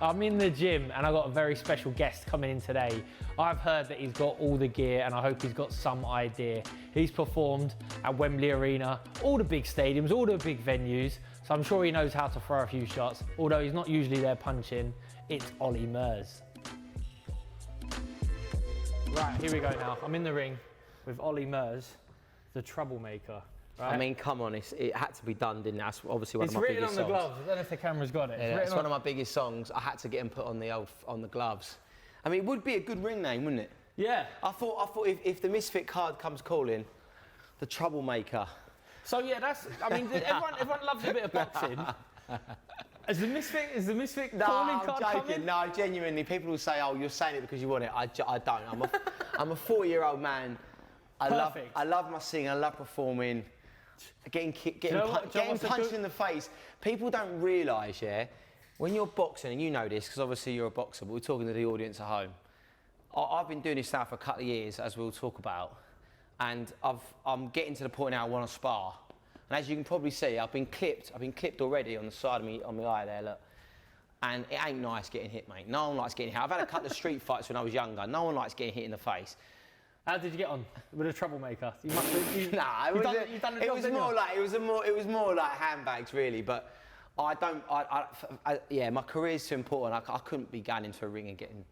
I'm in the gym and I've got a very special guest coming in today. I've heard that he's got all the gear and I hope he's got some idea. He's performed at Wembley Arena, all the big stadiums, all the big venues, so I'm sure he knows how to throw a few shots, although he's not usually there punching. It's Olly Murs. Right, here we go now. I'm in the ring with Olly Murs, the Troublemaker. Right? I mean, come on, it had to be done, didn't it? That's obviously one of my biggest songs. It's written on the gloves. I don't know if the camera's got it. Yeah, it's one of my biggest songs. I had to get them put on the gloves. I mean, it would be a good ring name, wouldn't it? Yeah. I thought if the Misfit card comes calling, the Troublemaker. So yeah, I mean, everyone loves a bit of boxing. Is the Misfit calling card coming? No, genuinely, people will say, "Oh, you're saying it because you want it." I don't. I'm a 40-year-old man. I love my singing. I love performing. Getting punched in the face. People don't realise, yeah, when you're boxing, and you know this because obviously you're a boxer, but we're talking to the audience at home. I've been doing this now for a couple of years, as we'll talk about, and I'm getting to the point now I want to spar. And as you can probably see, I've been clipped already on the side of me, on my eye there, look. And it ain't nice getting hit, mate. No one likes getting hit. I've had a couple of street fights when I was younger. No one likes getting hit in the face. How did you get on with a Troublemaker? You must have, nah, it was more like handbags, really. But yeah, my career's too important. I couldn't be going into a ring and getting.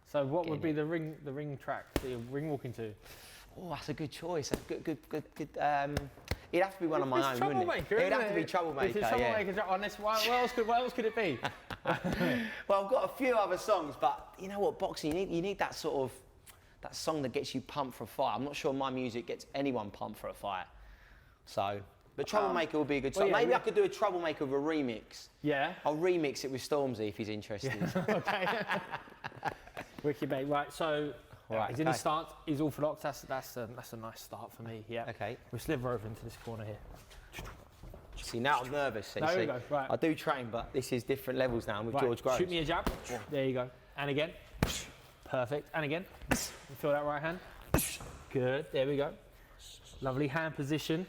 So what would be the ring track that you're ring walking to? Oh, that's a good choice. That's good. It'd have to be one of my own, wouldn't it? It'd have to be Troublemaker. It's Troublemaker. Yeah. Honest, what else could it be? Well, I've got a few other songs, but you know what, boxing, you need that sort of. That song that gets you pumped for a fight. I'm not sure my music gets anyone pumped for a fight. So, but Troublemaker would be a good song. Well, yeah, maybe I could do a Troublemaker with a remix. Yeah. I'll remix it with Stormzy if he's interested. Yeah. Okay. Wicked, mate. Right, so he's in his stance, he's orthodox. That's a nice start for me. Yeah. Okay. We'll sliver over into this corner here. See, now I'm nervous. See, there we go. Right. I do train, but this is different levels now. I'm with George Groves. Shoot me a jab. There you go. And again. Perfect. And again. You feel that right hand? Good. There we go. Lovely hand position.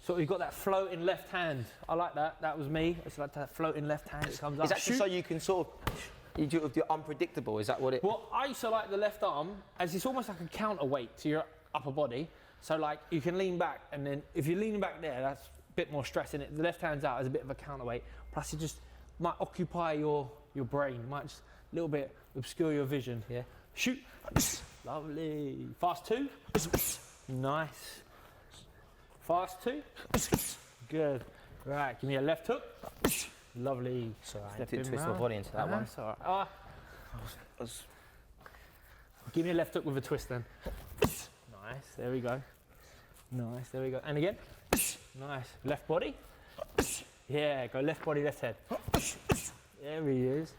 So you've got that floating left hand. I like that. That was me. It's like that floating left hand that comes up. Is that just so you can sort of, you're unpredictable? Is that what it? Well, I used to like the left arm as it's almost like a counterweight to your upper body. So like you can lean back, and then if you're leaning back there, that's a bit more stress in it. The left hand's out as a bit of a counterweight. Plus it just might occupy your brain. It might just a little bit obscure your vision. Yeah. Shoot. Lovely. Fast two. Nice. Fast two. Good. Right, give me a left hook. Lovely. Sorry, I didn't twist my body into that one. That's all right. Give me a left hook with a twist then. Nice. There we go. Nice. There we go. And again. Nice. Left body. Yeah, go left body, left head. There he is.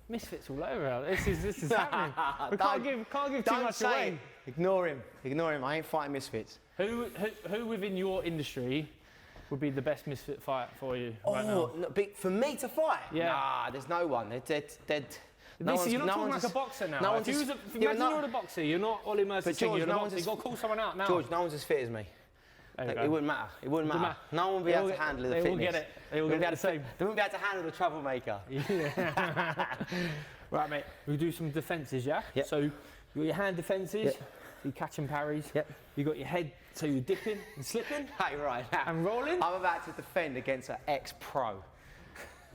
Misfits all over. This is happening. We can't give too much away. Ignore him. I ain't fighting Misfits. Who within your industry would be the best Misfit fight for you right now? No, for me to fight? Yeah. Nah, there's no one. They're dead. You're not talking like a boxer now. Imagine you're the boxer. You're not Olly Murs. You've got to call someone out now. George, no one's as fit as me. It wouldn't matter. No one would be able to handle the fitness. They will get it. They will get the same. They wouldn't be able to handle the Troublemaker. Yeah. Right, mate. We'll do some defences, yeah? Yep. So you got your hand defences. Yep. You catch and parries. Yep. You got your head, so you're dipping and slipping. Hey, right. And rolling. I'm about to defend against an ex-pro.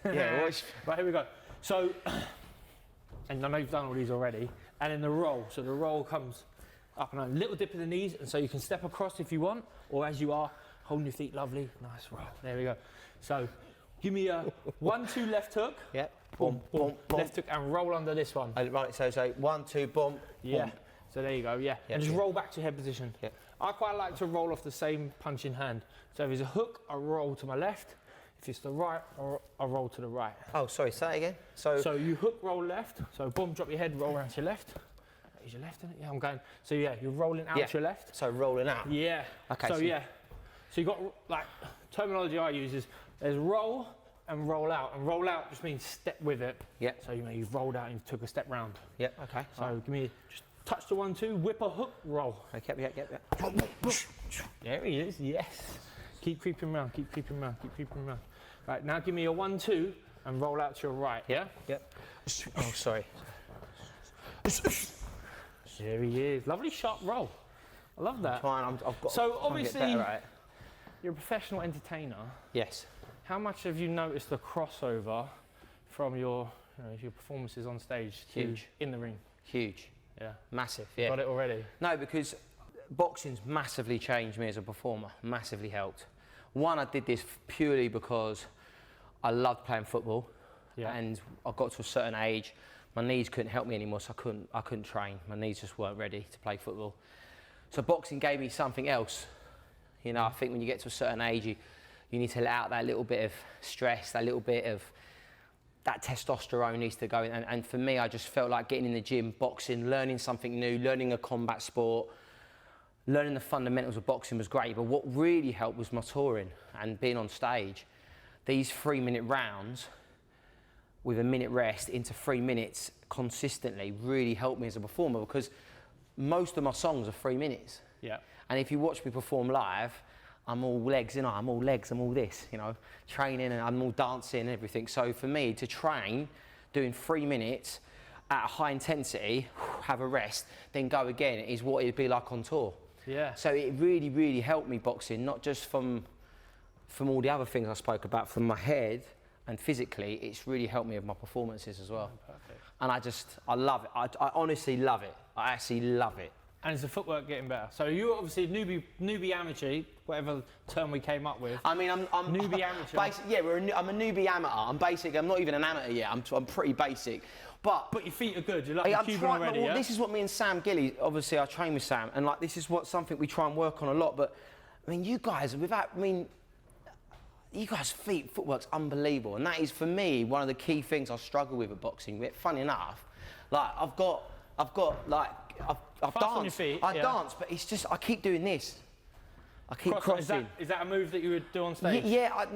Yeah. Right, here we go. So, and I know you've done all these already. And then the roll. So the roll comes up and a little dip in the knees, and so you can step across if you want, or as you are, holding your feet, lovely, nice roll. There we go. So, give me a 1-2 left hook. Yep. Boom, boom, boom. Left hook and roll under this one. Right. So 1-2, boom. Yeah. Boom. So there you go. Yeah. And just roll back to your head position. Yep. I quite like to roll off the same punching hand. So if it's a hook, I roll to my left. If it's the right, I roll to the right. Oh, sorry. Say that again. So you hook, roll left. So boom, drop your head, roll around to your left. Is your left in it? Yeah, I'm going. So yeah, you're rolling out to your left. So rolling out. Yeah. Okay. So yeah. So you got like terminology I use is there's roll and roll out, and roll out just means step with it. Yeah. So you've rolled out and you took a step round. Yeah. Okay. So give me just touch the 1-2, whip a hook, roll. Okay. Yeah. There he is. Yes. Keep creeping round. Keep creeping round. Keep creeping round. Right now, give me a 1-2 and roll out to your right, yeah? Yep. Oh, sorry. There he is. Lovely sharp roll. I love that. I've got So obviously, better at it. you're a professional entertainer. Yes. How much have you noticed the crossover from your performances on stage to in the ring? Huge. Yeah. Massive, yeah. Got it already? No, because boxing's massively changed me as a performer, massively helped. One, I did this purely because I loved playing football, and I got to a certain age, my knees couldn't help me anymore, so I couldn't train. My knees just weren't ready to play football. So boxing gave me something else. You know, I think when you get to a certain age, you need to let out that little bit of stress, that little bit of that testosterone needs to go in. And for me, I just felt like getting in the gym, boxing, learning something new, learning a combat sport, learning the fundamentals of boxing was great. But what really helped was my touring and being on stage. These 3-minute rounds with a minute rest into 3 minutes consistently really helped me as a performer, because most of my songs are 3 minutes. Yeah. And if you watch me perform live, I'm all legs, you know, I'm all legs, I'm all this, you know, training, and I'm all dancing and everything. So for me to train, doing 3 minutes at a high intensity, have a rest, then go again, is what it'd be like on tour. Yeah. So it really, really helped me boxing, not just from all the other things I spoke about, from my head and physically, it's really helped me with my performances as well. Oh, perfect. And I love it. I honestly love it. I actually love it. And is the footwork getting better? So you're obviously newbie amateur, whatever term we came up with. I mean, I'm newbie amateur. I'm a newbie amateur. I'm not even an amateur yet. I'm pretty basic. But your feet are good. You're like a Cuban already, yeah? This is what me and Sam Gilly, obviously I train with Sam, and like this is something we try and work on a lot. But I mean, you guys, you guys' footwork's unbelievable, and that is for me one of the key things I struggle with at boxing. Funny enough, like I've Fast on your feet, I dance, but it's just I keep doing this. I keep crossing. Is that a move that you would do on stage? I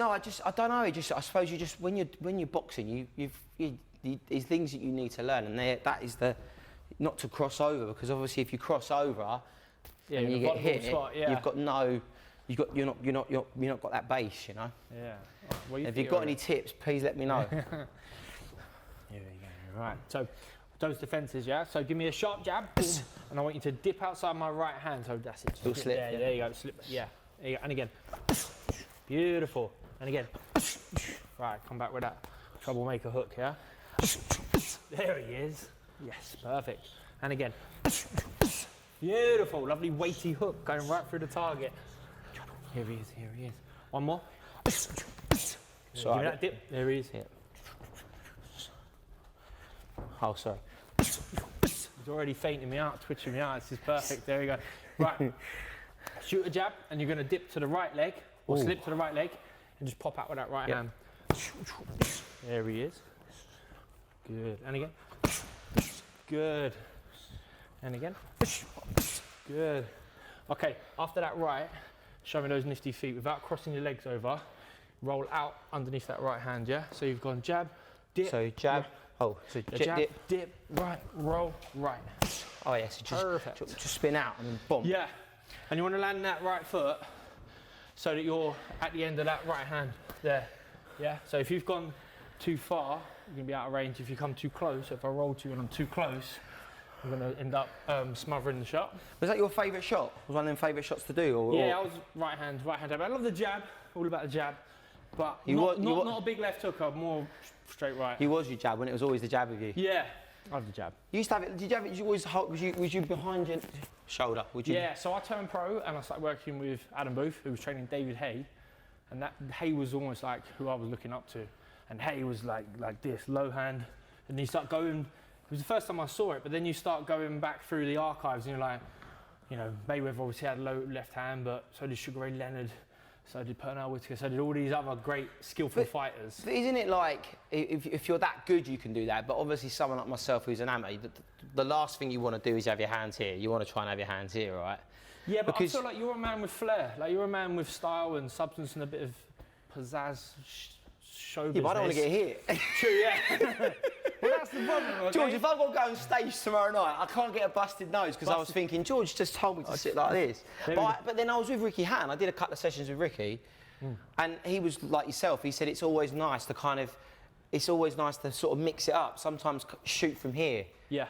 don't know. I suppose you just when you're boxing, there's things that you need to learn, and that is not to cross over, because obviously if you cross over and you get hit, you're not got that base, you know. Yeah. Well, if you've got any tips, please let me know. Here we go. Right. So those defences, yeah. So give me a sharp jab, and I want you to dip outside my right hand. So that's it. Slip. There you go. Slip. Yeah. There you go. And again. Beautiful. And again. Right. Come back with that troublemaker hook, yeah. There he is. Yes. Perfect. And again. Beautiful. Lovely weighty hook going right through the target. Here he is. Here he is. One more. Sorry. Give me that dip. There he is. Yeah. Oh, sorry. He's already fainting me out, twitching me out. This is perfect. There we go. Right. Shoot a jab, and you're going to dip to the right leg, or slip to the right leg, and just pop out with that right hand. There he is. Good. And again. Good. And again. Good. Okay, after that right, show me those nifty feet without crossing your legs over. Roll out underneath that right hand, yeah? So you've gone jab, dip. So jab. Oh, so jab, dip, right, roll, right. Oh yes, just spin out and then boom. Yeah, and you want to land that right foot so that you're at the end of that right hand there. Yeah, so if you've gone too far, you're going to be out of range. If you come too close, if I roll to you and I'm too close, you're going to end up smothering the shot. Was that your favourite shot? Was one of them favourite shots to do? Yeah, I was right hand jab. I love the jab, all about the jab, but not a big left hook, more straight right. You was your jab when it was always the jab with you? Yeah, I love the jab. You used to have it, did you have it, was you behind your shoulder? Would you? Yeah, so I turned pro and I started working with Adam Booth, who was training David Hay, and that Hay was almost like who I was looking up to. And Hay was like this, low hand, and you start going, it was the first time I saw it, but then you start going back through the archives and you're like, you know, Mayweather obviously had low left hand, but so did Sugar Ray Leonard, so did Pernell Whitaker, so did all these other great skillful fighters. But isn't it like, if you're that good, you can do that, but obviously someone like myself who's an amateur, the last thing you want to do is have your hands here. You want to try and have your hands here, right? Yeah, but I feel like you're a man with flair, like you're a man with style and substance and a bit of pizzazz. Show business. Yeah, but I don't want to get hit. True, yeah. Well, that's the problem, okay? George, if I've got to go on stage tomorrow night, I can't get a busted nose because I was thinking, George just told me to sit like this. But then I was with Ricky Hatton. I did a couple of sessions with Ricky, and he was like yourself. He said it's always nice to kind of, it's always nice to sort of mix it up. Sometimes shoot from here,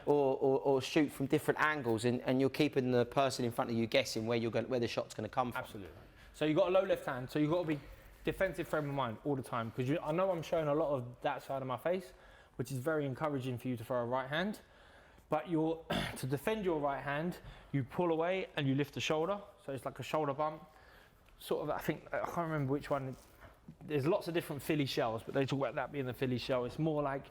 or shoot from different angles, and you're keeping the person in front of you guessing where the shot's going to come from. Absolutely. So you've got a low left hand, so you've got to be defensive frame of mind all the time, because I know I'm showing a lot of that side of my face, which is very encouraging for you to throw a right hand. But to defend your right hand, you pull away and you lift the shoulder, so it's like a shoulder bump. Sort of, I can't remember which one. There's lots of different Philly shells, but they talk about that being the Philly shell. It's more like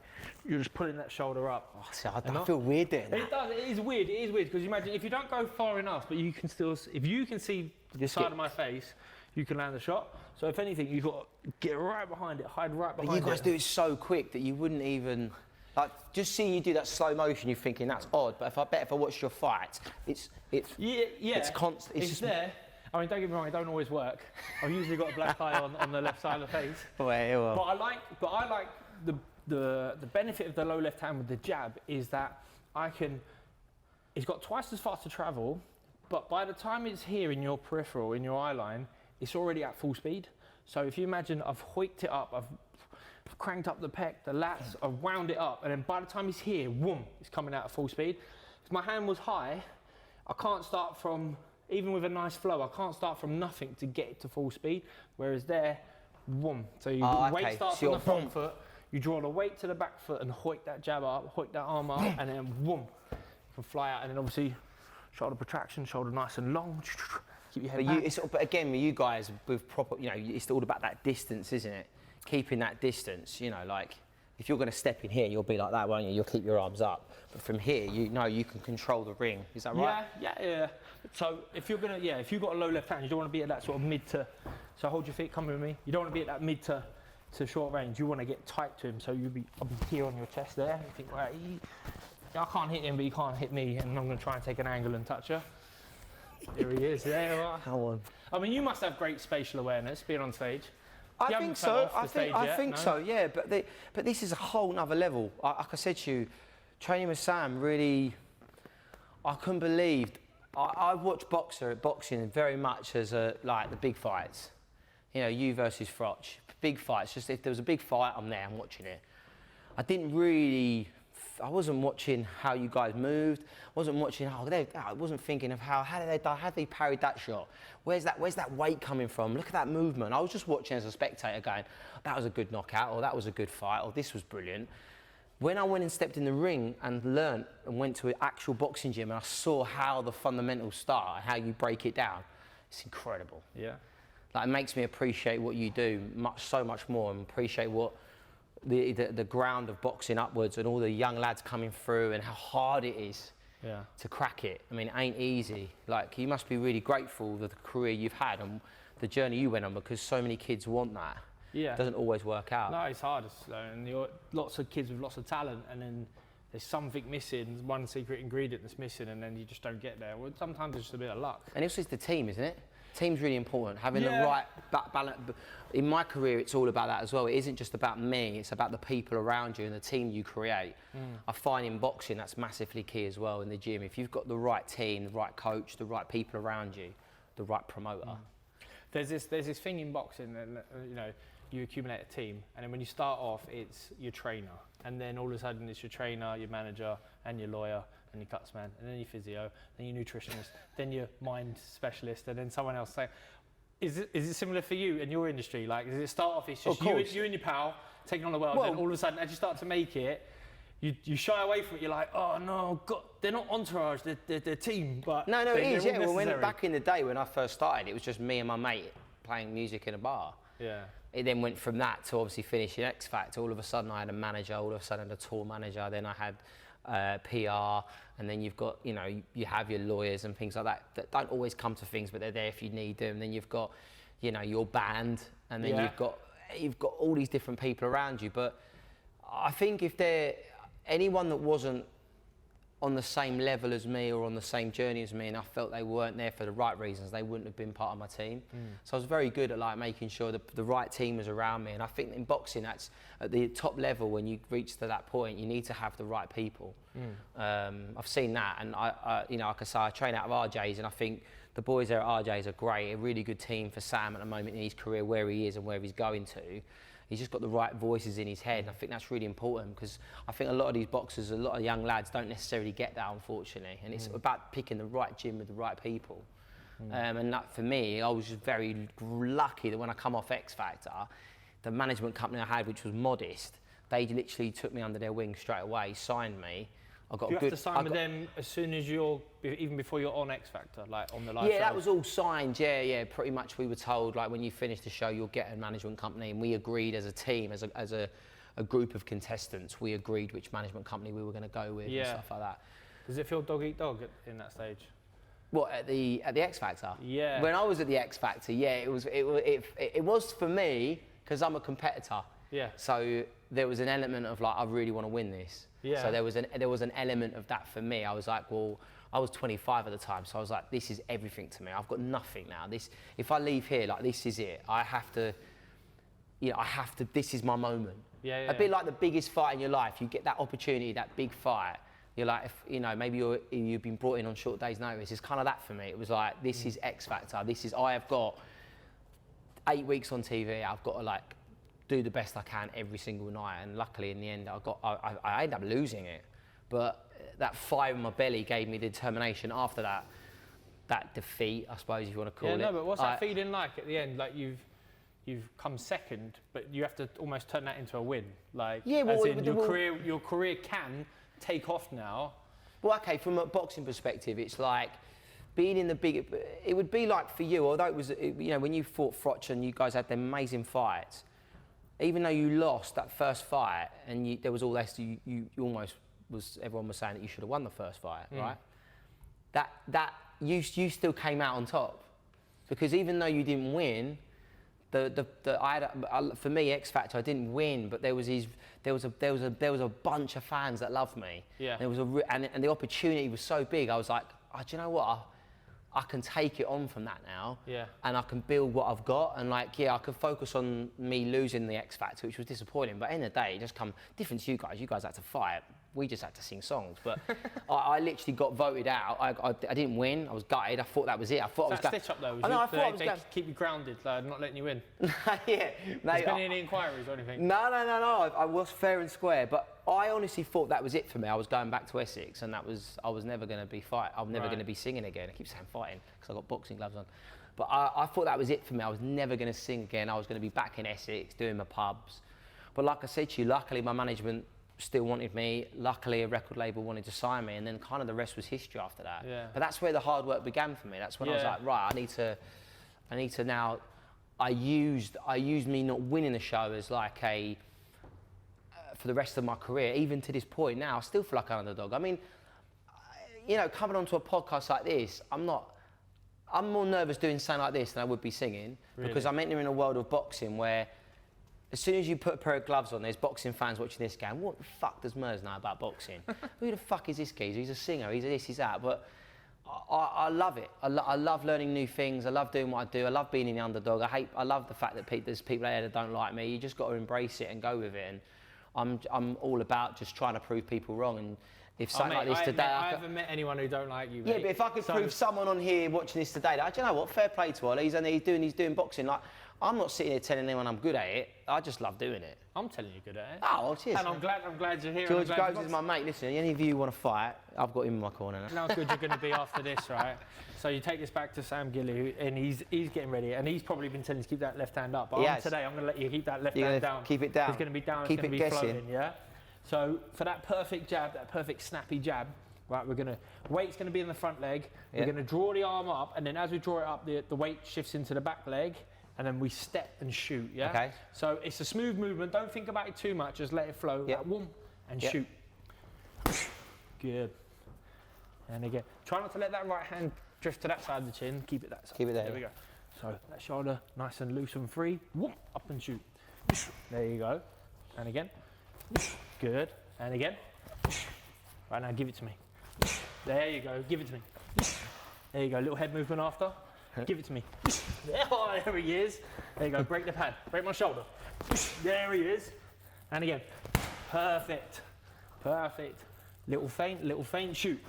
you're just pulling that shoulder up. Oh, see, I feel weird doing that. It does. It is weird, because imagine if you don't go far enough, but you can still, if you can see the side of my face, you can land the shot. So if anything, you've got to get right behind it, hide right behind it. But you guys do it so quick that you wouldn't even, like, just seeing you do that slow motion, you're thinking that's odd. But if I watch your fight, it's constant. It's just there. I mean, don't get me wrong, it don't always work. I've usually got a black eye on the left side of the face. Well. But I like the benefit of the low left hand with the jab is that it's got twice as fast to travel, but by the time it's here in your peripheral, in your eye line, it's already at full speed. So if you imagine I've hoiked it up, I've cranked up the pec, the lats, I've wound it up, and then by the time it's here, whoom, it's coming out at full speed. If my hand was high, I can't start from, even with a nice flow, I can't start from nothing to get it to full speed, whereas there, whoom. So you weight starts on the front foot, you draw the weight to the back foot and hoik that jab up, hoik that arm up, and then whoom, you can fly out, and then obviously shoulder protraction, shoulder nice and long, keep your head back. But again, with you guys, with proper, it's all about that distance, isn't it? Keeping that distance, like, if you're going to step in here, you'll be like that, won't you? You'll keep your arms up. But from here, you can control the ring. Is that right? Yeah. So if you've got a low left hand, you don't want to be at that sort of mid to, so hold your feet, come with me. You don't want to be at that mid to short range. You want to get tight to him, so I'll be here on your chest there. You think, right, I can't hit him, but he can't hit me, and I'm going to try and take an angle and touch her. Here he is, there you are. How on? I mean, you must have great spatial awareness being on stage. I think so. I think so. Yeah, but this is a whole nother level. Like I said to you, training with Sam really, I couldn't believe. I watched boxing very much as like the big fights. You versus Froch, big fights. Just if there was a big fight, I'm there, I'm watching it. I wasn't watching how you guys moved. I wasn't watching I wasn't thinking of how did they parried that shot? Where's that weight coming from? Look at that movement. I was just watching as a spectator going, that was a good knockout, or that was a good fight, or this was brilliant. When I went and stepped in the ring and learnt and went to an actual boxing gym and I saw how the fundamentals start and how you break it down, it's incredible. Yeah. Like, it makes me appreciate what you do so much more, and appreciate what the ground of boxing upwards and all the young lads coming through and how hard it is to crack it. I mean, it ain't easy. Like, you must be really grateful for the career you've had and the journey you went on, because so many kids want that. Yeah. It doesn't always work out. No, it's hard. And you're lots of kids with lots of talent, and then there's something missing, one secret ingredient that's missing, and then you just don't get there. Well, sometimes it's just a bit of luck. And also it's the team, isn't it? Team's really important, having the right balance. In my career, it's all about that as well. It isn't just about me, it's about the people around you and the team you create. I find in boxing that's massively key as well in the gym. If you've got the right team, the right coach, the right people around you, the right promoter. There's this thing in boxing, and you accumulate a team, and then when you start off, it's your trainer, and then all of a sudden it's your trainer, your manager, and your lawyer, and your cuts man, and then your physio, then your nutritionist, then your mind specialist, and then someone else. So, is it similar for you in your industry? Like, does it start off, it's just you and your pal taking on the world, then all of a sudden, as you start to make it, you shy away from it. You're like, oh no, God, they're not entourage, they're team. But no, it is. Yeah, well, back in the day when I first started, it was just me and my mate playing music in a bar. Yeah. It then went from that to obviously finishing X Factor. All of a sudden I had a manager, all of a sudden a tour manager, then I had PR, and then you've got, you have your lawyers and things like that don't always come to things, but they're there if you need them. And then you've got, your band, and then you've got all these different people around you. But I think if anyone that wasn't on the same level as me or on the same journey as me, and I felt they weren't there for the right reasons, they wouldn't have been part of my team. So I was very good at making sure that the right team was around me. And I think in boxing, that's at the top level. When you reach to that point, you need to have the right people. I've seen that, and like I say, I train out of RJ's, and I think the boys there at RJ's are great, a really good team for Sam at the moment in his career, where he is and where he's going to. He's just got the right voices in his head, and I think that's really important because I think a lot of these boxers, a lot of young lads don't necessarily get that, unfortunately, and it's about picking the right gym with the right people. And that, for me, I was just very lucky that when I come off X Factor, the management company I had, which was modest, they literally took me under their wing straight away, signed me. I got you have to sign with them as soon as even before you're on X Factor, like on the live Yeah, shows? that was all signed, yeah. Pretty much we were told, like, when you finish the show, you'll get a management company, and we agreed as a team, as a group of contestants, we agreed which management company we were going to go with and stuff like that. Does it feel dog eat dog in that stage? What, at the X Factor? Yeah. When I was at the X Factor, yeah, it was for me, because I'm a competitor. Yeah. So there was an element of like, I really want to win this. Yeah. So there was an element of that for me. I was like, well, I was 25 at the time, so I was like, this is everything to me. I've got nothing now. If I leave here, like, this is it. I have to, this is my moment. Yeah. A bit like the biggest fight in your life. You get that opportunity, that big fight. You're like, maybe you've been brought in on short days' notice. It's kind of that for me. It was like, this is X Factor. I have got 8 weeks on TV. I've got to, like, do the best I can every single night. And luckily, in the end, I ended up losing it. But that fire in my belly gave me determination after that defeat, I suppose, if you want to call it. Yeah, no, but what's that feeling like at the end? Like, you've come second, but you have to almost turn that into a win. Like, yeah, well, as in your career can take off now. Well, okay, from a boxing perspective, it's like being in the big. It would be like for you, although it was, when you fought Frotch and you guys had them amazing fights. Even though you lost that first fight, and there was all this, you almost was. Everyone was saying that you should have won the first fight, right? That you still came out on top, because even though you didn't win, for me, X Factor, I didn't win, but there was a bunch of fans that loved me. Yeah. And the opportunity was so big. I was like, oh, do you know what? I can take it on from that now. Yeah. And I can build what I've got. And like, I could focus on me losing the X Factor, which was disappointing. But in the day, it just come different to you guys. You guys had to fight. We just had to sing songs. But I literally got voted out. I didn't win. I was gutted. I thought that was it. I thought I was that stitch up though. They keep you grounded, like, not letting you in. Yeah. Has there been any inquiries or anything? No. I was fair and square. But I honestly thought that was it for me. I was going back to Essex, and I was never going to be I'm never going to be singing again. I keep saying fighting because I got boxing gloves on. But I thought that was it for me. I was never going to sing again. I was going to be back in Essex doing my pubs. But like I said to you, luckily my management still wanted me. Luckily a record label wanted to sign me, and then kind of the rest was history after that. Yeah. But that's where the hard work began for me. That's when I was like, right, I need to now. I used me not winning the show as like for the rest of my career, even to this point now, I still feel like an underdog. I mean, coming onto a podcast like this, I'm more nervous doing something like this than I would be singing, because I'm entering a world of boxing where as soon as you put a pair of gloves on, there's boxing fans watching this going, what the fuck does Murs know about boxing? Who the fuck is this geezer? He's a singer, he's this, he's that. But I love it. I love learning new things. I love doing what I do. I love being in the underdog. I love the fact that there's people out there that don't like me. You just got to embrace it and go with it. And I'm all about just trying to prove people wrong. And if something like this today, I haven't met anyone who don't like you. Yeah, but if I could prove someone on here watching this today, do you know what? Fair play to Ollie. He's doing boxing. Like, I'm not sitting here telling anyone I'm good at it. I just love doing it. I'm telling you good at it. Oh, well, cheers. And I'm glad you're here. George Groves is my mate. Listen, any of you want to fight, I've got him in my corner now. You know how good you're going to be after this, right? So you take this back to Sam Gilly, and he's getting ready, and he's probably been telling you to keep that left hand up. But today, I'm going to let you keep that left hand down. Keep it down. It's going to be down. Keep it's going it to be guessing. floating, yeah? So for that perfect jab, that perfect snappy jab, right, weight's going to be in the front leg. We're going to draw the arm up, and then as we draw it up, the weight shifts into the back leg, and then we step and shoot, yeah? Okay. So it's a smooth movement. Don't think about it too much. Just let it flow. Yep. Like, whoom, and shoot. Good. And again, try not to let that right hand drift to that side of the chin. Keep it that side. Keep it there. There we go. So that shoulder nice and loose and free. Whoop, up and shoot. There you go. And again. Good. And again. Right, now give it to me. There you go. Give it to me. There you go. Little head movement after. Give it to me. Oh, there he is. There you go. Break the pad. Break my shoulder. There he is. And again. Perfect. Perfect. Little feint, shoot.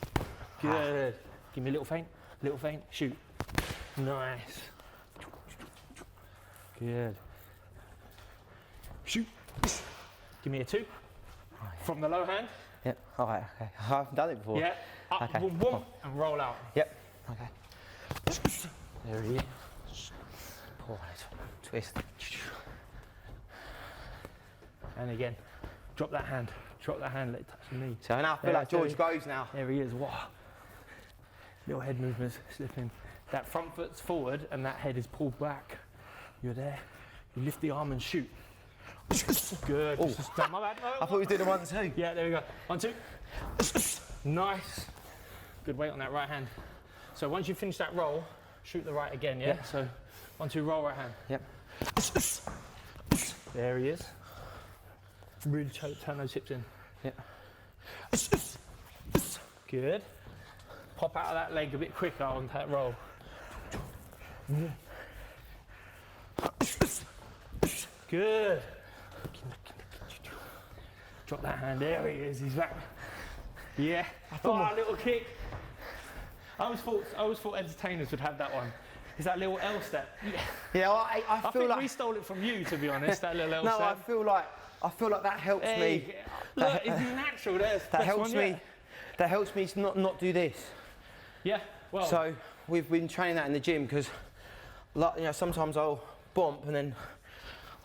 Good. Give me a little feint, shoot. Nice. Good. shoot. Give me a 2. From the low hand. Yep. All right. Okay. I haven't done it before. Yeah. Up, okay. boom, boom, and roll out. Yep. Okay. There he is. Pull it. Twist. And again, drop that hand. Drop that hand. Let it touch the knee. So now I feel like George goes now. There he is. Wow. Little head movements, slipping. That front foot's forward, and that head is pulled back. You're there. You lift the arm and shoot. Good. Oh. My bad. I thought we was doing the 1, 2. Yeah, there we go. 1, 2. Nice. Good weight on that right hand. So once you finish that roll, shoot the right again, yeah? Yep. So 1, 2, roll right hand. Yep. There he is. Really turn those hips in. Yep. Good. Pop out of that leg a bit quicker on that roll. Good. Drop that hand. There he is. He's back. Yeah. Oh, little kick. I always thought entertainers would have that one. Is that little L step? Yeah. I I feel think like we stole it from you, to be honest. That little L no, step. I feel like that helps me. Look, it's natural. That helps me. That helps me to not do this. Yeah. Well. So we've been training that in the gym because, like, you know, sometimes I'll bump and then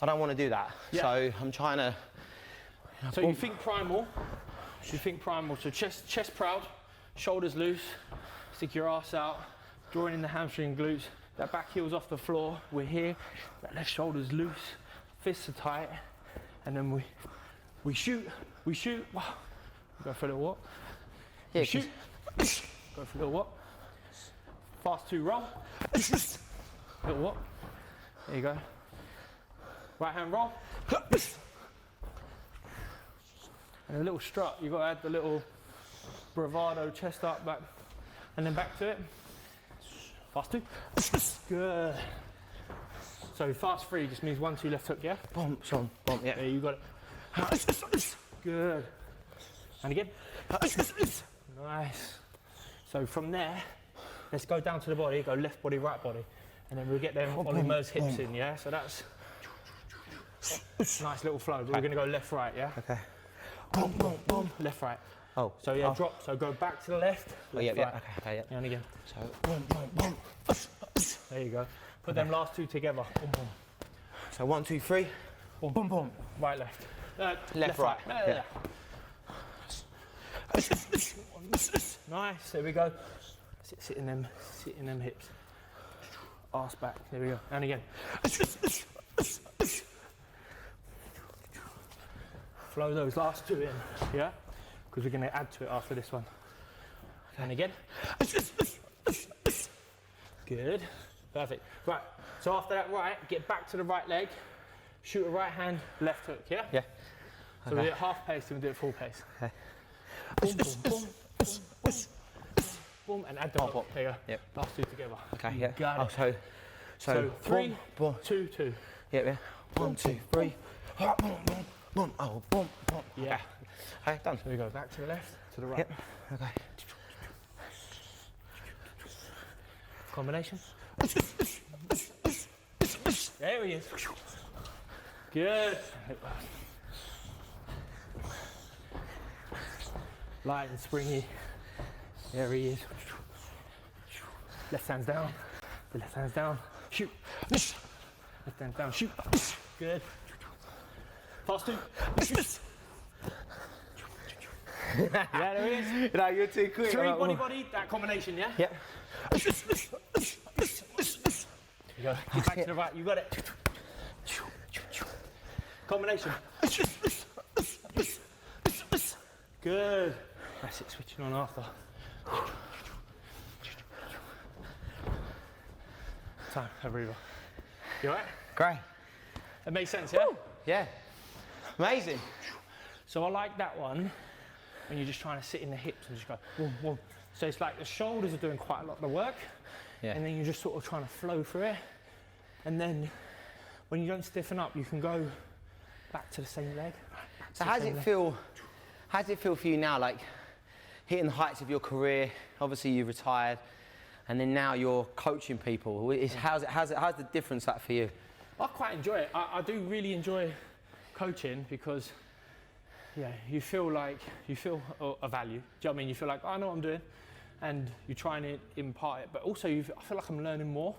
I don't want to do that. Yeah. So I'm trying to. So you think primal. So chest proud, shoulders loose, stick your ass out, drawing in the hamstring glutes. That back heel's off the floor. We're here. That left shoulder's loose, fists are tight, and then we shoot. Wow. Go for a little walk. Yeah, Shoot. Go for a little walk. Fast 2 roll. Little walk. There you go. Right hand roll. And a little strut. You've got to add the little bravado, chest up, back, and then back to it. Fast 2. Good. So fast 3 just means 1, 2 left hook, yeah? Bumps on, bump, yeah. There you got it. Good. And again. Nice. So from there, let's go down to the body, go left body, right body. And then we'll get them Olly Murs hips in, yeah? So that's nice little flow. But we're going to go left, right, yeah? Okay. Boom, boom, boom. Left, right. Oh. So yeah, drop. So go back to the left. Oh, yeah, right. yeah. Okay, yeah. And again. So boom, boom, boom. There you go. Put them last 2 together. Boom, boom. So 1, 2, 3. Boom, Boom, boom. Right, left. Left, right. Yeah. Nice. There we go. Sit in them hips. Arse back. There we go. And again. Flow those last 2 in. Yeah. Because we're going to add to it after this one. And again. Good. Perfect. Right. So after that right, get back to the right leg. Shoot a right hand, left hook. Yeah. Yeah. So we do it half pace, then we do it full pace. Okay. Boom, boom, boom, boom, boom, boom, and add the hook. There you go. Yep. Last 2 together. Okay, You yeah. got it. Oh, so 3, boom, 2, 2. yeah, yeah. 1, 2, 3. Boom, boom, boom. Oh, boom, boom. Yeah. Okay, done. So we go back to the left, to the right. Yep. Okay. Combination. There he is. Good. Light and springy. There he is. Left hand's down. The left hand's down. Shoot. Left hand's down. Shoot. Good. Fast 2. Yeah, there he is. No, you're too quick. 3 body, that combination, yeah? Yep. You go. Get back to the right. You got it. Combination. Good. That's it. Switching on after. Time. Have a breather. You alright? Great. It makes sense, yeah? Yeah. Amazing. So I like that one when you're just trying to sit in the hips and just go boom, boom. So it's like the shoulders are doing quite a lot of the work. Yeah. And then you're just sort of trying to flow through it. And then when you don't stiffen up, you can go back to the same leg. So how does it feel? How does it feel for you now? Like hitting the heights of your career. Obviously, you retired, and then now you're coaching people. How's the difference that for you? I quite enjoy it. I do really enjoy coaching because, yeah, you feel a value. Do you know what I mean? You feel like, oh, I know what I'm doing, and you're trying to impart it. But also, I feel like I'm learning more,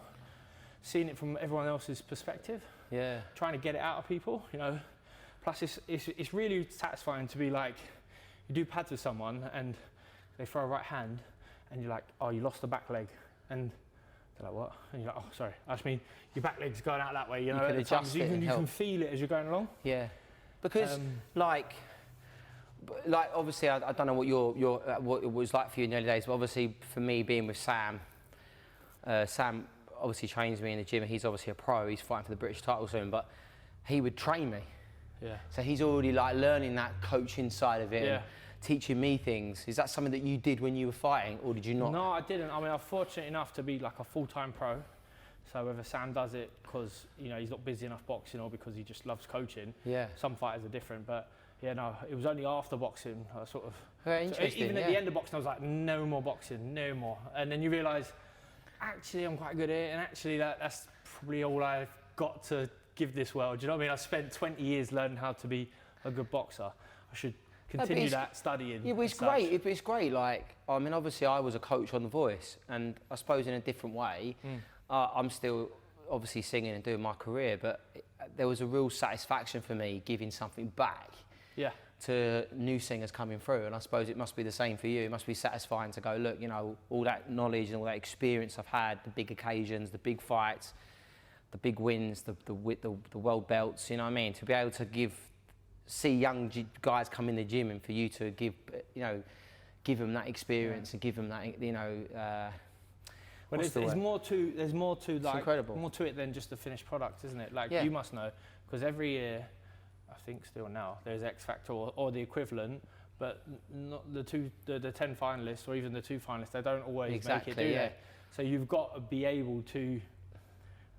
seeing it from everyone else's perspective. Yeah. Trying to get it out of people, you know. Plus, it's really satisfying to be like, you do pads with someone and they throw a right hand, and you're like, oh, you lost the back leg, and they're like, what? And you're like, oh, sorry, I just mean your back leg's going out that way, you know. You can adjust it and you can feel it as you're going along. Yeah, because like obviously I don't know what what it was like for you in the early days, but obviously for me being with Sam, Sam obviously trains me in the gym. He's obviously a pro. He's fighting for the British title soon, but he would train me. Yeah. So he's already like learning that coaching side of it. Yeah. And teaching me things. Is that something that you did when you were fighting, or did you not? No, I didn't. I mean, I'm fortunate enough to be like a full-time pro. So whether Sam does it because, you know, he's not busy enough boxing or because he just loves coaching. Yeah. Some fighters are different, but yeah, no, it was only after boxing I sort of. Very interesting. Even at the end of boxing, I was like, no more boxing, no more. And then you realise, actually, I'm quite good at it, and actually that's probably all I've got to give this world. Do you know what I mean? I spent 20 years learning how to be a good boxer. I should continue that studying. Yeah, but it's great. It's great. Like, I mean, obviously, I was a coach on The Voice, and I suppose in a different way, I'm still obviously singing and doing my career. But there was a real satisfaction for me giving something back. Yeah. To new singers coming through, and I suppose it must be the same for you. It must be satisfying to go, look, you know, all that knowledge and all that experience I've had, the big occasions, the big fights, the big wins, the world belts. You know what I mean? To be able to see young guys come in the gym, and for you to give them that experience and give them that, you know. Well, there's more to like incredible. More to it than just the finished product, isn't it? Like you must know, because every year, I think still now, there's X Factor or the equivalent, but not the 10 finalists or even the 2 finalists. They don't always make it, do they? So you've got to be able to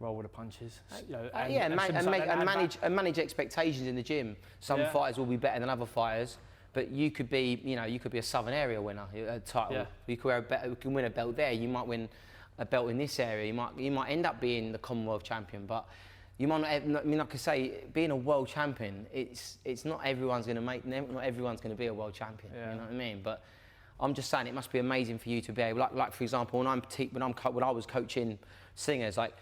roll with the punches, you know, and manage expectations in the gym. Some fighters will be better than other fighters, but you could be a Southern area winner, a title. Yeah. You can win a belt there. You might win a belt in this area. You might end up being the Commonwealth champion, but you might not. I mean, like I say, being a world champion, it's not everyone's going to not everyone's going to be a world champion. Yeah. You know what I mean? But I'm just saying, it must be amazing for you to be able, like for example, when I was coaching singers, like,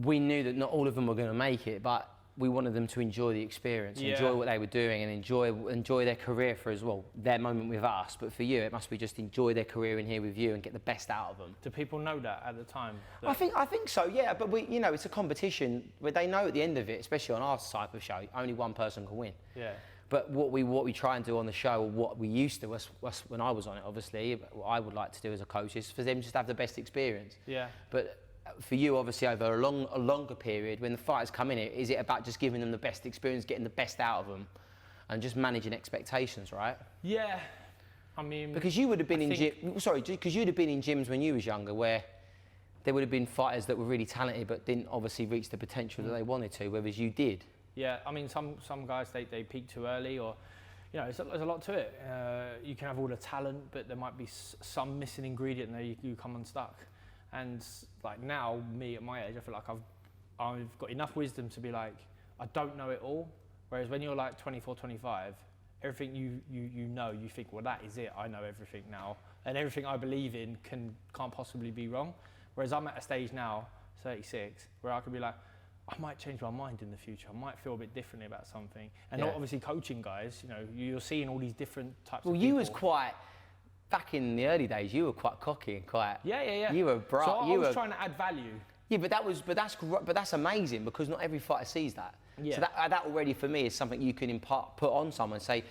we knew that not all of them were going to make it, but we wanted them to enjoy the experience, enjoy what they were doing, and enjoy their career for as well, their moment with us. But for you, it must be just enjoy their career in here with you and get the best out of them. Do people know that at the time? I think so, yeah. But it's a competition where they know at the end of it, especially on our type of show, only one person can win. Yeah. But what we try and do on the show, or what we used to, was when I was on it, obviously, what I would like to do as a coach is for them just to have the best experience. Yeah. But for you, obviously, over a longer period, when the fighters come in, is it about just giving them the best experience, getting the best out of them, and just managing expectations, right? Yeah, I mean, because you would have been because you'd have been in gyms when you was younger, where there would have been fighters that were really talented but didn't obviously reach the potential that they wanted to, whereas you did. Yeah, I mean, some guys they peak too early, or you know, there's a lot to it. You can have all the talent, but there might be some missing ingredient, and you come unstuck. And like now, me at my age, I feel like I've got enough wisdom to be like, I don't know it all. Whereas when you're like 24, 25, everything you know, you think, well, that is it. I know everything now, and everything I believe in can't possibly be wrong. Whereas I'm at a stage now, 36, where I could be like, I might change my mind in the future. I might feel a bit differently about something. And not obviously coaching guys, you know, you're seeing all these different types of people. Well, you was quite. Back in the early days, you were quite cocky and quite. Yeah. You were bright. So I was trying to add value. Yeah, but that's amazing, because not every fighter sees that. Yeah. So that already for me is something you can put on someone. Say,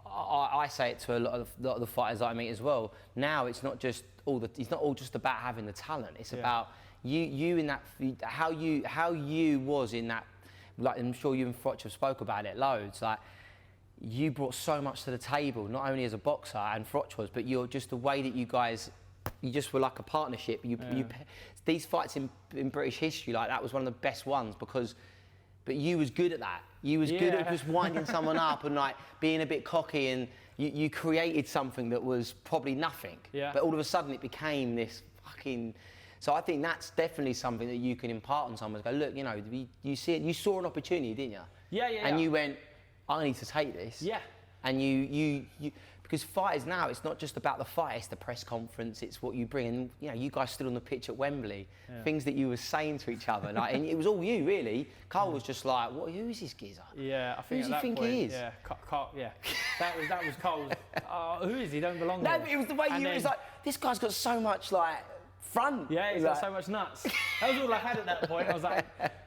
I say it to a lot of the fighters that I meet as well. Now it's not all just about having the talent. It's about you in that, how you was in that. Like, I'm sure you and Frotch have spoke about it loads. Like, you brought so much to the table, not only as a boxer, and Frotch was, but you're just the way that you guys, you just were like a partnership. These fights in British history, like, that was one of the best ones, but you was good at that. You was good at just winding someone up and like being a bit cocky, and you created something that was probably nothing. Yeah. But all of a sudden it became this fucking. So I think that's definitely something that you can impart on someone. Go, look, you know, you saw an opportunity, didn't you? And you went, I need to take this. Yeah. And you because fighters now, it's not just about the fight, it's the press conference, it's what you bring. And, you know, you guys stood on the pitch at Wembley, things that you were saying to each other. Like, and it was all you, really. Carl was just like, who is this geezer? Yeah, I think who does he think he is? Yeah, Carl, yeah. That was Carl's, who is he? Don't belong No, there. but it was the way it was like, this guy's got so much, like, front. Yeah, he's got so much nuts. That was all I had at that point. I was like,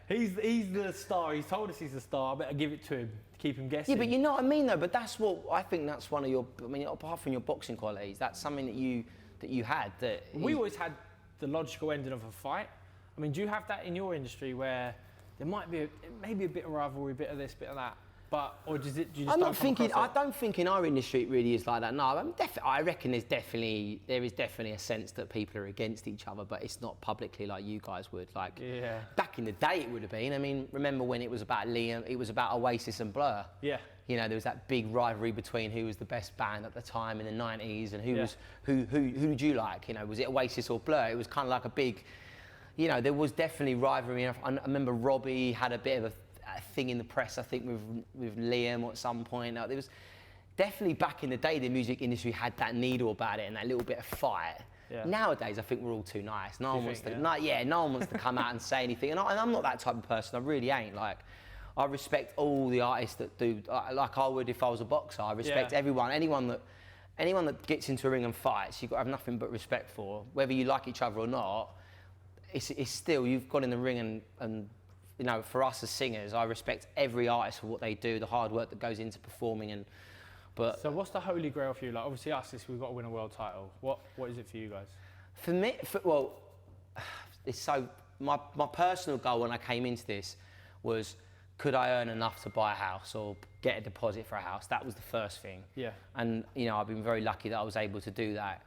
he's the star. He's told us he's the star. I better give it to him to keep him guessing. Yeah, but you know what I mean, though. But that's what I think. That's one of your. I mean, apart from your boxing qualities, that's something that you had. That we always had the logical ending of a fight. I mean, do you have that in your industry where there might be maybe a bit of rivalry, a bit of this, a bit of that? But, or does it? Do you just I'm don't not thinking. come I across don't think in our industry it really is like that. No, I reckon there is definitely a sense that people are against each other, but it's not publicly like you guys would. Like back in the day, it would have been. I mean, remember when it was about Liam? It was about Oasis and Blur. Yeah. You know, there was that big rivalry between who was the best band at the time in the '90s, and who did you like? You know, was it Oasis or Blur? It was kind of like a big. You know, there was definitely rivalry. I remember Robbie had a bit of a thing in the press, I think, with Liam at some point. There was definitely back in the day, the music industry had that needle about it and that little bit of fight. Yeah. Nowadays, I think we're all too nice. No one wants to come out and say anything. And I'm not that type of person. I really ain't. Like, I respect all the artists that do, like I would if I was a boxer. I respect everyone, anyone that gets into a ring and fights. You've got to have nothing but respect for, whether you like each other or not. It's still, you've got in the ring and you know, for us as singers, I respect every artist for what they do, the hard work that goes into performing. But so what's the holy grail for you? Like, obviously us, we've got to win a world title. What is it for you guys? For me, it's so, my personal goal when I came into this was, could I earn enough to buy a house or get a deposit for a house? That was the first thing. Yeah. And, you know, I've been very lucky that I was able to do that.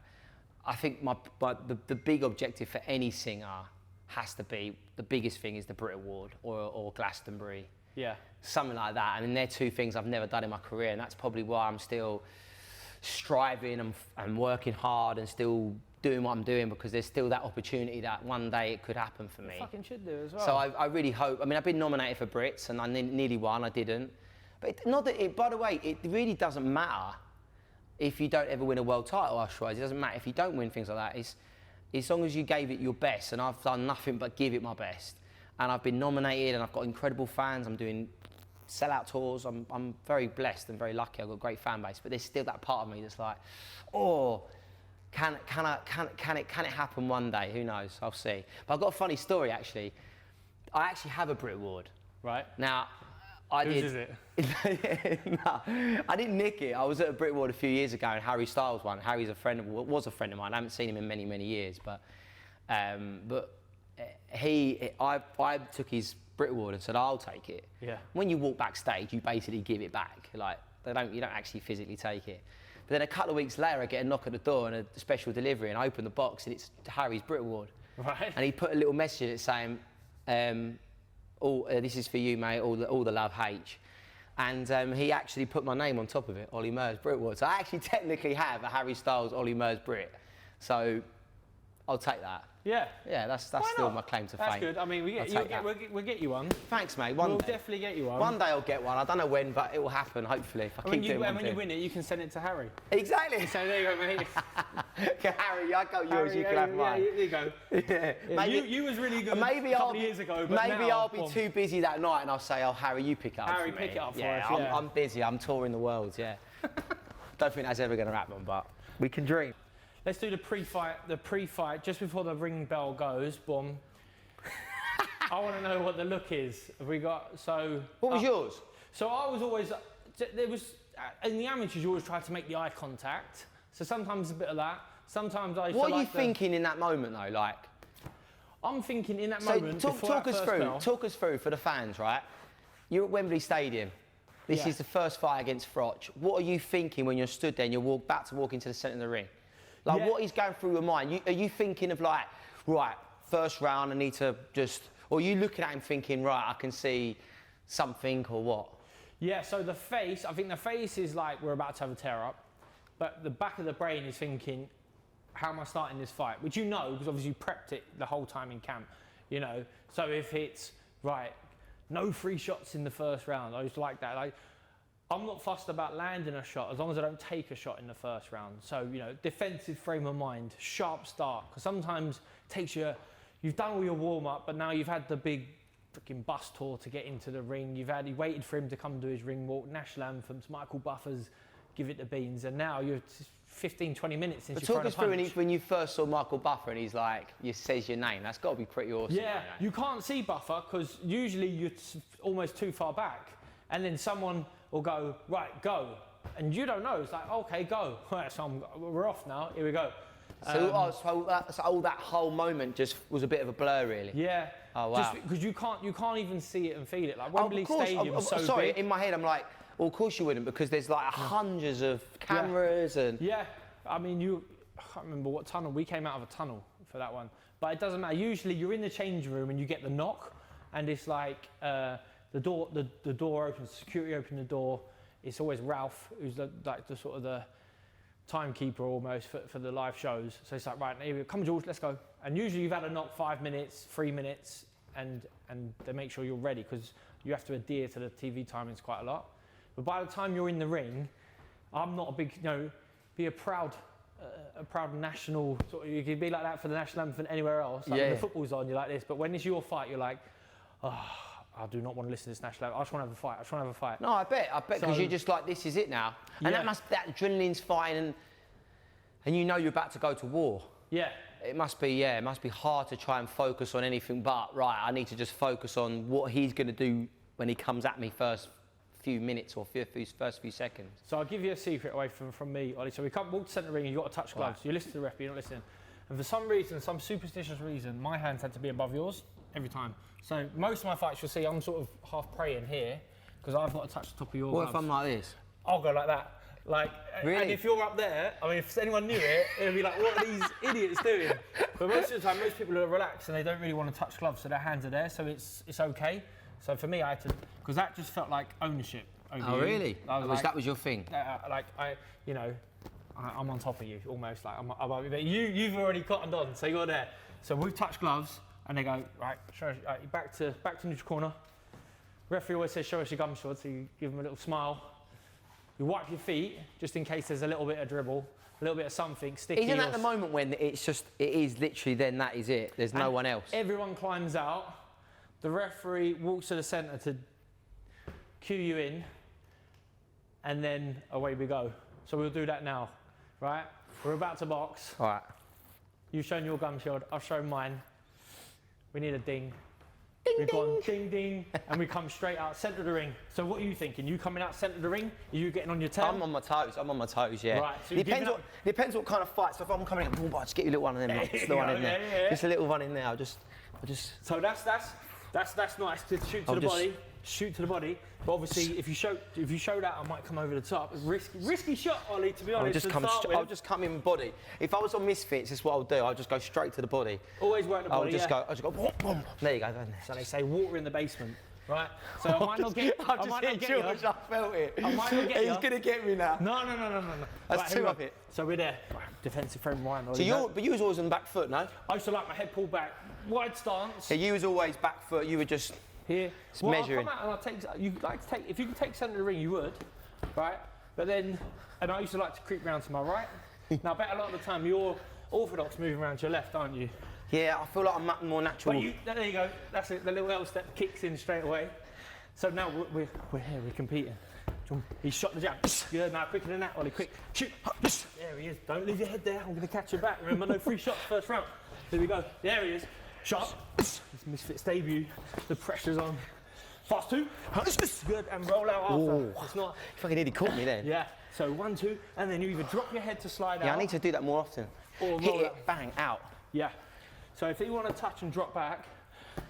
I think the big objective for any singer has to be, the biggest thing is the Brit Award or Glastonbury. Yeah. Something like that. I mean, they're two things I've never done in my career, and that's probably why I'm still striving and working hard and still doing what I'm doing, because there's still that opportunity that one day it could happen for me. You fucking should do as well. So I really hope, I mean, I've been nominated for Brits and I nearly won, I didn't. But by the way, it really doesn't matter if you don't ever win a world title, Usher. It doesn't matter if you don't win things like that. It's, as long as you gave it your best, and I've done nothing but give it my best. And I've been nominated and I've got incredible fans. I'm doing sellout tours. I'm very blessed and very lucky. I've got a great fan base, but there's still that part of me that's like, oh, can it happen one day? Who knows? I'll see. But I've got a funny story actually. I actually have a Brit Award. Right. Now, Whose is it? No, I didn't nick it. I was at a Brit Award a few years ago and Harry Styles won. Harry's was a friend of mine. I haven't seen him in many, many years, but I took his Brit Award and said, I'll take it. Yeah. When you walk backstage, you basically give it back. Like, you don't actually physically take it. But then a couple of weeks later, I get a knock at the door and a special delivery, and I open the box and it's Harry's Brit Award. Right. And he put a little message in it saying, this is for you, mate, all the love, H. And he actually put my name on top of it, Olly Murs Brit Award. So I actually technically have a Harry Styles Olly Murs Brit. So I'll take that. Yeah. Yeah, that's still my claim to fame. That's good. I mean, we'll get you one. Thanks, mate. We'll definitely get you one. One day I'll get one. I don't know when, but it will happen, hopefully. If I keep doing when you win it, you can send it to Harry. Exactly. So there you go, mate. Harry, I got yours, you can have mine. There you go. Yeah. Maybe, you was really good a couple of years ago, but maybe I'll be too busy that night and I'll say, oh, Harry, you pick it up Harry, for me. pick it up for us. Yeah, I'm busy. I'm touring the world, yeah. Don't think that's ever going to happen, but we can dream. Let's do the pre-fight, just before the ring bell goes, boom. I want to know what the look is. Have we got, so... What was yours? So I was always, in the amateurs, you always try to make the eye contact. So sometimes a bit of that. Sometimes I... What are you thinking in that moment, though, like? I'm thinking in that moment, talk us through for the fans, right? You're at Wembley Stadium. This is the first fight against Froch. What are you thinking when you're stood there and you're about to walk into the centre of the ring? Like, what is going through your mind? Are you thinking of like, right, first round, I need to just... Or are you looking at him thinking, right, I can see something, or what? Yeah, so the face, I think the face is like, we're about to have a tear-up. But the back of the brain is thinking, how am I starting this fight? Which you know, because obviously you prepped it the whole time in camp, you know. So if it's, right, no free shots in the first round. I used to like that. Like, I'm not fussed about landing a shot as long as I don't take a shot in the first round. So, you know, defensive frame of mind, sharp start. Because sometimes it takes you, you've done all your warm-up, but now you've had the big freaking bus tour to get into the ring. You waited for him to come do his ring walk, national anthems, Michael Buffer's Give It the Beans, and now you're 15, 20 minutes since you've thrown a punch. Talk us through when you first saw Michael Buffer and he's like, says your name. That's got to be pretty awesome. Yeah, you can't see Buffer because usually you're almost too far back, and then someone will go, right, go. And you don't know, it's like, okay, go. Right, so we're off now, here we go. So that whole moment just was a bit of a blur, really? Yeah. Oh, wow. Just because you can't even see it and feel it. Like Wembley Stadium's so sorry, big. in my head I'm like, well, of course you wouldn't, because there's like hundreds of cameras and... Yeah, I mean, I can't remember what tunnel, we came out of a tunnel for that one. But it doesn't matter, usually you're in the changing room and you get the knock, and it's like, the door opens, security open the door. It's always Ralph, who's the sort of the timekeeper almost for the live shows. So it's like, right, here we go. Come George, let's go. And usually you've had a knock 5 minutes, 3 minutes, and they make sure you're ready because you have to adhere to the TV timings quite a lot. But by the time you're in the ring, I'm not a big, you know, be a proud national, sort of, you could be like that for the national anthem anywhere else. Like when the football's on, you're like this. But when it's your fight, you're like, oh, I do not want to listen to this national anthem. I just want to have a fight. No, I bet, because you're just like, this is it now. And that adrenaline's fine, and you know you're about to go to war. Yeah. It must be hard to try and focus on anything but, right, I need to just focus on what he's going to do when he comes at me first few minutes or first few seconds. So I'll give you a secret away from me, Ollie. So we come walk to centre ring and you've got to touch gloves. Right. You listen to the referee, you're not listening. And for some reason, some superstitious reason, my hands had to be above yours every time. So most of my fights, you'll see I'm sort of half praying here because I've got to touch the top of your gloves. What if I'm like this? I'll go like that. Like, really? And if you're up there, I mean, if anyone knew it, it'd be like, what are these idiots doing? But most of the time, most people are relaxed and they don't really want to touch gloves, so their hands are there, so it's okay. So for me, I had to, because that just felt like ownership over you. Oh, really? That was your thing? I'm on top of you, almost. Like, but you've already cottoned on, so you're there. So we've touched gloves, and they go, right, back to neutral corner. Referee always says, show us your gum shot, so you give them a little smile. You wipe your feet, just in case there's a little bit of dribble, a little bit of something sticky. Isn't that the moment when it is literally then that is it? There's no one else. Everyone climbs out. The referee walks to the centre to cue you in, and then away we go. So we'll do that now, right? We're about to box. All right. You've shown your gum shield, I've shown mine. We need a ding. Ding, We've ding. gone ding, ding, and we come straight out centre of the ring. So what are you thinking? You coming out centre of the ring? Are you getting on your tail? I'm on my toes, yeah. Right, so depends what kind of fight. So if I'm coming in, I'll just get you a little one of them, like, just the one in there. Yeah. Just a little one in there, I'll just... So that's nice to shoot to the body. Shoot to the body, but obviously if you show that, I might come over the top. Risky shot, Ollie, to be honest. I'll just come in body. If I was on Misfits, this is what I'll do. I'll just go straight to the body. Always work the body. I'll just go. Boom, boom. There you go. So they say water in the basement, right? So I might not get. I felt it. I might not get you. He's gonna get me now. No. That's two of it. So we're there. Right, defensive frame of mind. So you was always on the back foot, no? I used to like my head pulled back, wide stance. Yeah, you was always back foot. You were just. Here, measuring. I'll come out and if you could take centre of the ring, you would, right? But then, and I used to like to creep round to my right. Now, I bet a lot of the time you're orthodox moving around to your left, aren't you? Yeah, I feel like I'm more natural. But there you go. That's it. The little L step kicks in straight away. So now we're here. We're competing. He shot the jab. Good. Now quicker than that, Ollie. Quick. Shoot. There he is. Don't leave your head there. I'm going to catch you back. Remember, no free shots first round. Here we go. There he is. Shot. It's Misfits debut. The pressure's on. Fast two. Good. And roll out after. Ooh. It's not. Fucking nearly caught me then. Yeah. So 1, 2, and then you either drop your head to slide out. Yeah, I need to do that more often. Or hit roll it, out. bang, out. Yeah. So if you want to touch and drop back,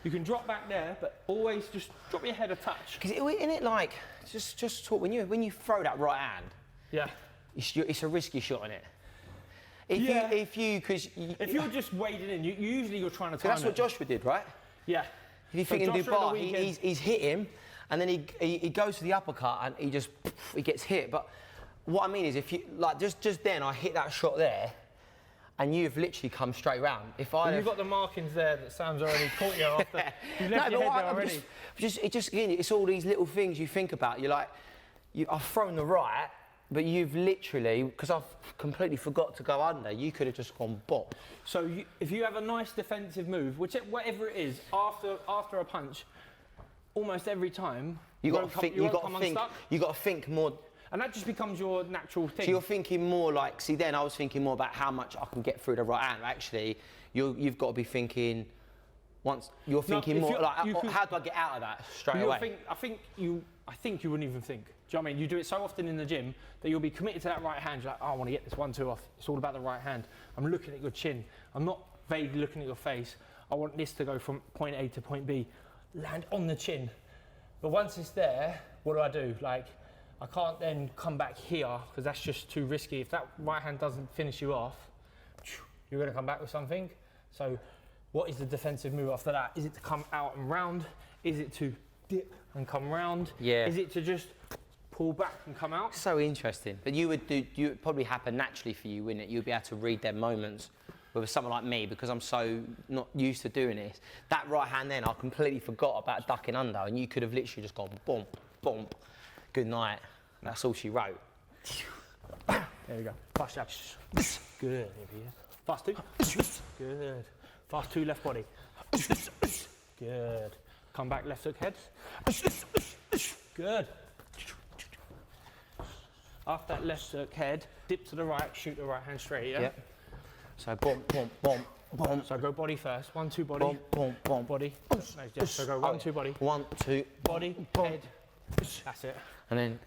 you can drop back there, but always just drop your head a touch. Because isn't it like just talk when you throw that right hand. Yeah. It's a risky shot, isn't it? If you're just wading in, usually you're trying to time that's what Joshua did, right? Yeah. If you think in Dubai, he's hit him, and then he goes to the uppercut and he gets hit. But what I mean is, if you like just then I hit that shot there, and you've literally come straight round. If I You've got the markings there that Sam's already caught you after. You've left your head there already. Again, it's all these little things you think about. You're like, I've thrown the right, but you've literally, because I've completely forgot to go under, you could have just gone bop. So if you have a nice defensive move, whatever it is, after a punch, almost every time, you got to think more. And that just becomes your natural thing. So you're thinking more like, see, then I was thinking more about how much I can get through the right hand. Actually, you've got to be thinking, how do I get out of that straight away? I think you wouldn't even think. Do you know what I mean? You do it so often in the gym that you'll be committed to that right hand. You're like, oh, I want to get this 1-2 off. It's all about the right hand. I'm looking at your chin. I'm not vaguely looking at your face. I want this to go from point A to point B, land on the chin. But once it's there, what do? Like, I can't then come back here because that's just too risky. If that right hand doesn't finish you off, you're going to come back with something. So what is the defensive move after that? Is it to come out and round? Is it to dip and come round? Yeah. Is it to just pull back and come out? So interesting. But you would probably happen naturally for you, wouldn't it? You'd be able to read their moments. With someone like me, because I'm so not used to doing this. That right hand then, I completely forgot about ducking under, and you could have literally just gone boom, boom. Good night. That's all she wrote. There we go. Fast jab. Good. Fast 2. Good. Fast 2 left body. Good. Come back left hook head. Good. After that left hook head, dip to the right, shoot the right hand straight, yeah? Yep. So boom, boom, boom, boom. So go body first. 1-2 body. Boom, boom, boom. Body. So go 1-2 body. 1-2. Body, head. That's it. And then,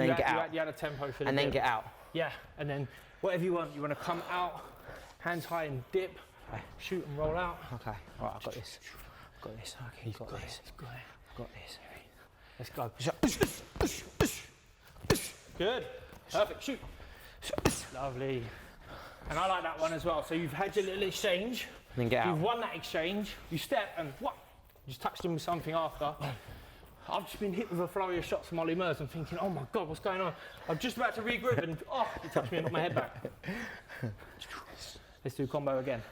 get out. You had a tempo for the And then get out. Yeah, and then whatever you want. You want to come out, hands high and dip, shoot and roll out. Okay, all right, I've got this. Okay, you've got this. Got this. Let's go. Good. Perfect. Shoot. Lovely. And I like that one as well. So you've had your little exchange. And then get out. You've won that exchange. You step and what? You just touched him with something after. I've just been hit with a flurry of shots from Olly Murs. I'm thinking, oh my God, what's going on? I'm just about to regroup and he touched me and knocked my head back. Let's do combo again.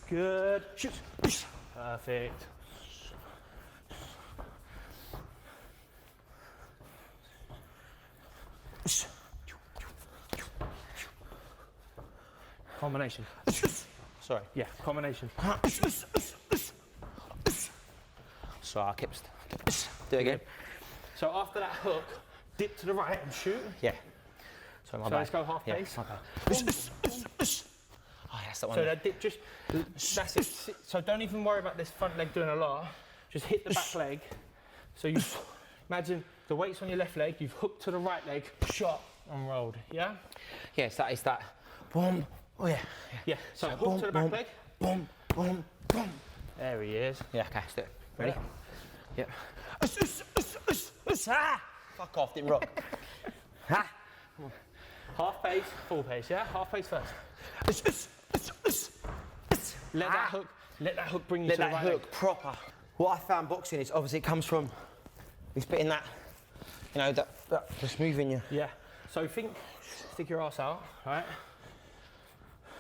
Good. Shoot. Perfect. Combination. Sorry. Yeah, combination. Sorry, I kept. Do it again. So after that hook, dip to the right and shoot. Yeah. So let's go half pace. Oh, that's that one. So that dip that's it. So don't even worry about this front leg doing a lot. Just hit the back leg. So you imagine the weight's on your left leg, you've hooked to the right leg, shot and rolled. Yeah? Yes, that is that. Boom. Oh yeah. Yeah. So hook to the back leg. Boom, boom, boom. There he is. Yeah, okay, let's do it. Ready? Yep. Fuck off, didn't rock. Half pace, full pace, yeah? Half pace first. Let that hook bring you to the right leg. Let that hook proper. What I found boxing is obviously it comes from this bit in that, you know, that just moving you. Yeah. So stick your ass out, right?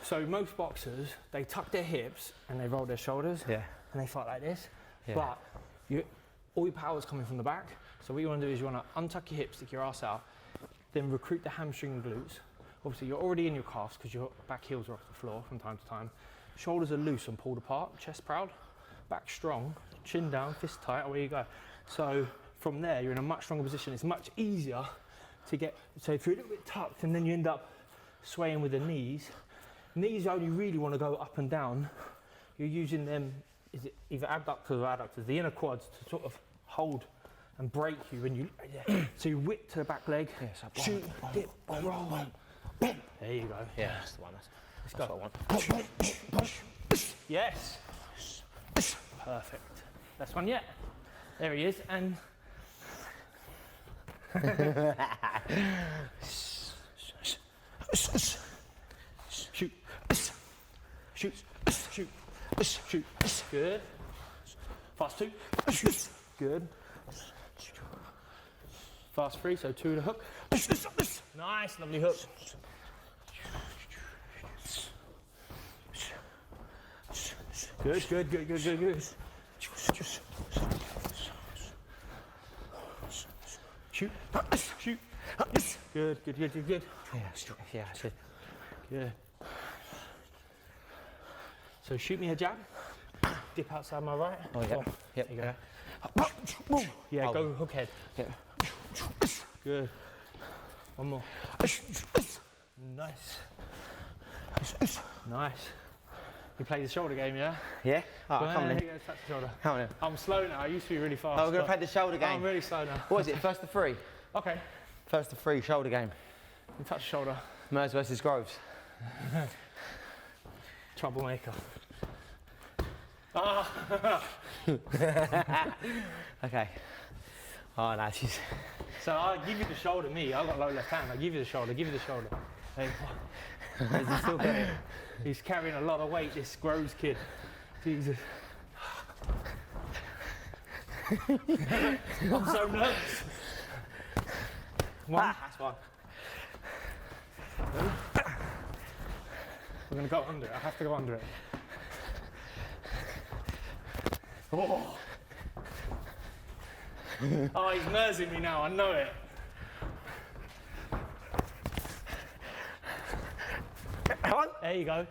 So most boxers, they tuck their hips and they roll their shoulders. Yeah. And they fight like this. Yeah. But all your power's coming from the back. So what you want to do is you want to untuck your hips, stick your ass out, then recruit the hamstring and glutes. Obviously you're already in your calves because your back heels are off the floor from time to time. Shoulders are loose and pulled apart, chest proud, back strong, chin down, fist tight, away you go. So from there you're in a much stronger position. It's much easier to get, so if you're a little bit tucked and then you end up swaying with the knees only really want to go up and down. You're using them, is it either abductors or adductors, the inner quads to sort of hold and break you when you, so you whip to the back leg, shoot, dip, roll. There you go. Yeah, that's the one. That's what I want. Yes. Perfect. Last one yet. There he is, and shoot. Shoot. Shoot. Shoot. Good. Fast 2. Good. Fast 3, so 2 to hook. Nice, lovely hook. Good, good, good, good, good, good. Shoot, shoot. Good, good, good, good, good. Yeah, that's it. Good. So shoot me a jab. Dip outside my right. Oh, yeah. Yep. There you go. Yeah, go hook head. Yeah. Good. One more. Nice. Nice. You play the shoulder game, yeah? Yeah? All right, come on Here then. you go, touch the shoulder. Come on then. I'm slow now. I used to be really fast. Oh, we're going to but play the shoulder game. I'm really slow now. What is it, first to three? Okay. First to three, shoulder game. You touch the shoulder. Murs versus Groves. Troublemaker. Ah! Okay. Oh, no, she's... So I give you the shoulder, me. I got low left hand. I give you the shoulder. Give you the shoulder. Hey, he's still got it. He's carrying a lot of weight. This Groves kid. Jesus. I'm so nervous. One. That's one. We're gonna go under it. I have to go under it. Oh. Oh, he's nursing me now. I know it. There you go.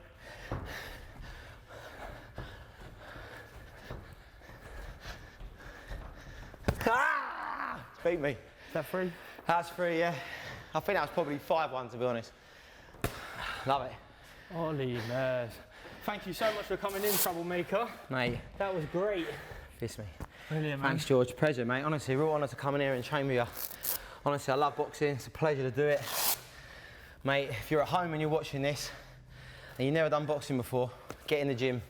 Ah! Beat me. Is that free? That's three, yeah. I think that was probably 5-1, to be honest. Love it. Olly Murs. Thank you so much for coming in, Troublemaker. Mate. That was great. Kiss me. Brilliant, man. Thanks, George. Pleasure, mate. Honestly, real honour to come in here and train with you. Honestly, I love boxing. It's a pleasure to do it. Mate, if you're at home and you're watching this and you've never done boxing before, get in the gym.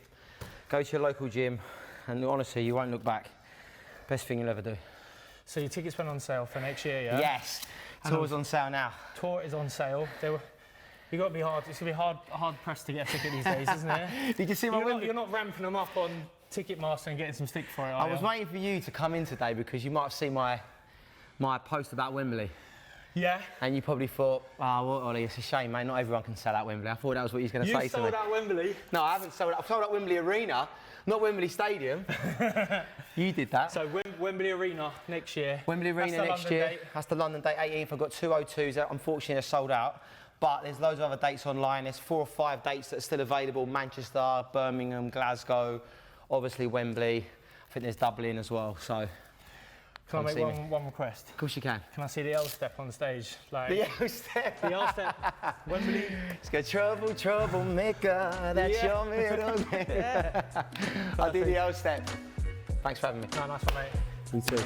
Go to your local gym and honestly, you won't look back. Best thing you'll ever do. So your tickets went on sale for next year, yeah? Yes. Tour's on sale now. Tour is on sale. You got to be hard. It's gonna be hard pressed to get a ticket these days, isn't it? Did you see my Wembley? You're not ramping them up on Ticketmaster and getting some stick for it. I was waiting for you to come in today because you might have seen my post about Wembley. Yeah. And you probably thought, oh, well, Ollie, it's a shame, mate. Not everyone can sell out Wembley. I thought that was what you was going to say to me. You sold out Wembley? No, I haven't sold out. I've sold out Wembley Arena, not Wembley Stadium. You did that. So Wembley Arena next year. Wembley Arena next year. Date. That's the London date, 18th. I've got 202s that unfortunately are sold out. But there's loads of other dates online. There's 4 or 5 dates that are still available. Manchester, Birmingham, Glasgow, obviously Wembley. I think there's Dublin as well. So. Can I make one request? Of course you can. Can I see the L step on stage? Like, the L step? The L step. Wembley. It's got troublemaker, that's your middle name. Yeah. I'll do the L step. Thanks for having me. No, nice one, mate. You too.